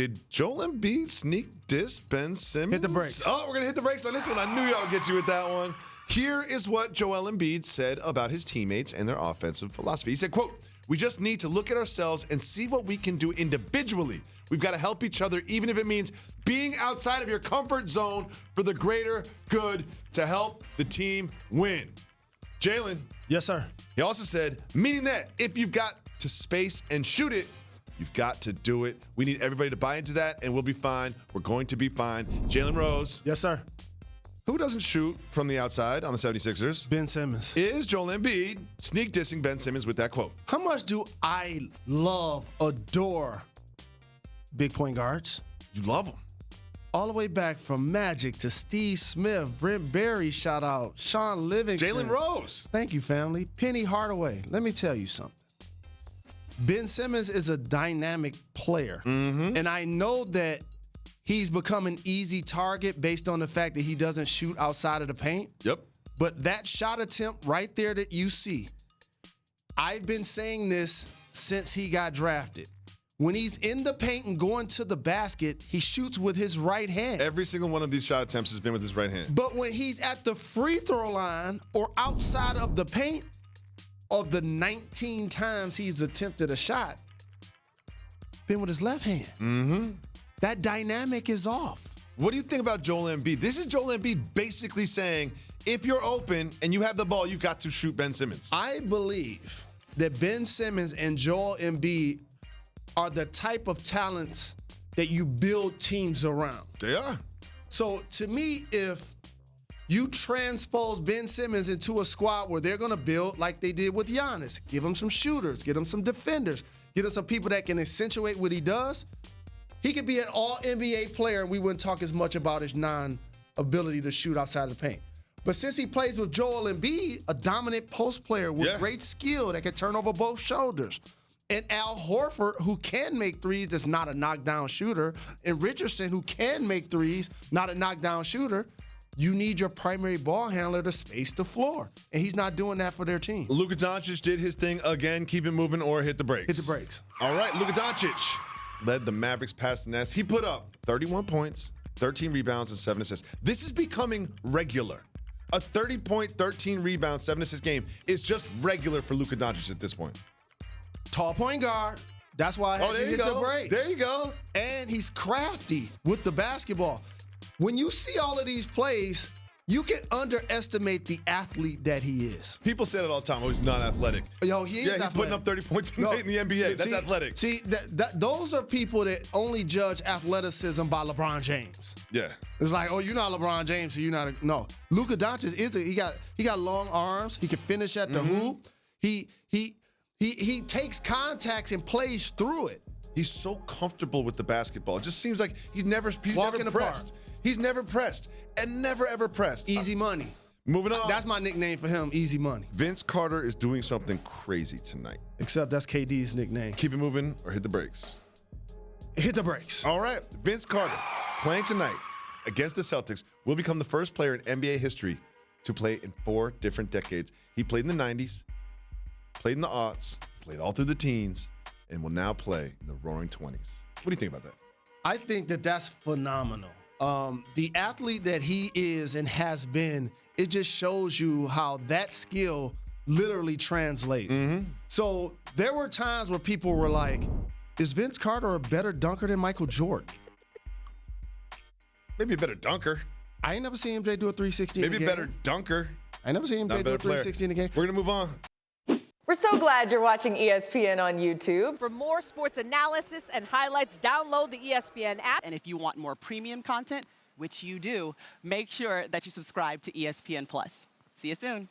Did Joel Embiid sneak diss Ben Simmons? Hit the brakes. Oh, we're going to hit the brakes on this one. I knew y'all would get you with that one. Here is what Joel Embiid said about his teammates and their offensive philosophy. He said, quote, "We just need to look at ourselves and see what we can do individually. We've got to help each other, even if it means being outside of your comfort zone for the greater good to help the team win." Jalen. Yes, sir. He also said, meaning that if you've got to space and shoot it, you've got to do it. We need everybody to buy into that, and we'll be fine. We're going to be fine. Jalen Rose. Yes, sir. Who doesn't shoot from the outside on the 76ers? Ben Simmons. Is Joel Embiid sneak dissing Ben Simmons with that quote? How much do I adore big point guards? You love him. All the way back from Magic to Steve Smith, Brent Berry, shout out, Sean Livingston. Jalen Rose. Thank you, family. Penny Hardaway. Let me tell you something. Ben Simmons is a dynamic player. And I know that he's become an easy target based on the fact that he doesn't shoot outside of the paint. Yep. But that shot attempt right there that you see, I've been saying this since he got drafted. When he's in the paint and going to the basket, he shoots with his right hand. Every single one of these shot attempts has been with his right hand. But when he's at the free throw line or outside of the paint, of the 19 times he's attempted a shot, been with his left hand. That dynamic is off. What do you think about Joel Embiid? This is Joel Embiid basically saying, if you're open and you have the ball, you've got to shoot Ben Simmons. I believe that Ben Simmons and Joel Embiid are the type of talents that you build teams around. They are. So to me, if you transpose Ben Simmons into a squad where they're going to build like they did with Giannis, give him some shooters, get him some defenders, get him some people that can accentuate what he does, he could be an all-NBA player and we wouldn't talk as much about his non-ability to shoot outside of the paint. But since he plays with Joel Embiid, a dominant post player with great skill that can turn over both shoulders, and Al Horford, who can make threes, that's not a knockdown shooter, and Richardson, who can make threes, not a knockdown shooter, you need your primary ball handler to space the floor. And he's not doing that for their team. Luka Doncic did his thing again. Keep it moving or hit the brakes. Hit the brakes. All right, Luka Doncic led the Mavericks past the nest. He put up 31 points, 13 rebounds, and 7 assists. This is becoming regular. A 30-point, 13 rebound, 7 assist game is just regular for Luka Doncic at this point. Tall point guard. That's why I had to hit the brakes. There you go. And he's crafty with the basketball. When you see all of these plays, you can underestimate the athlete that he is. People say it all the time. Oh, he's not athletic. Yo, he is he's athletic. putting up 30 points a night in the NBA. That's athletic. See, those are people that only judge athleticism by LeBron James. Yeah. It's like, oh, you're not LeBron James, so you're not no. Luka Doncic he got long arms. He can finish at the hoop. He takes contacts and plays through it. He's so comfortable with the basketball. It just seems like he's never pressed. He's never pressed and never ever pressed. Easy money. Moving on. That's my nickname for him, Easy Money. Vince Carter is doing something crazy tonight. Except that's KD's nickname. Keep it moving or hit the brakes. Hit the brakes. All right. Vince Carter playing tonight against the Celtics will become the first player in NBA history to play in 4 different decades. He played in the 90s, played in the aughts, played all through the teens, and will now play in the roaring 20s. What do you think about that? I think that that's phenomenal. The athlete that he is and has been, it just shows you how that skill literally translates. So there were times where people were like, is Vince Carter a better dunker than Michael Jordan? Maybe a better dunker. I ain't never seen MJ do a 360 in a game. Maybe a better dunker. I ain't never seen MJ do a 360 in a game. We're going to move on. We're so glad you're watching ESPN on YouTube. For more sports analysis and highlights, download the ESPN app. And if you want more premium content, which you do, make sure that you subscribe to ESPN+. See you soon.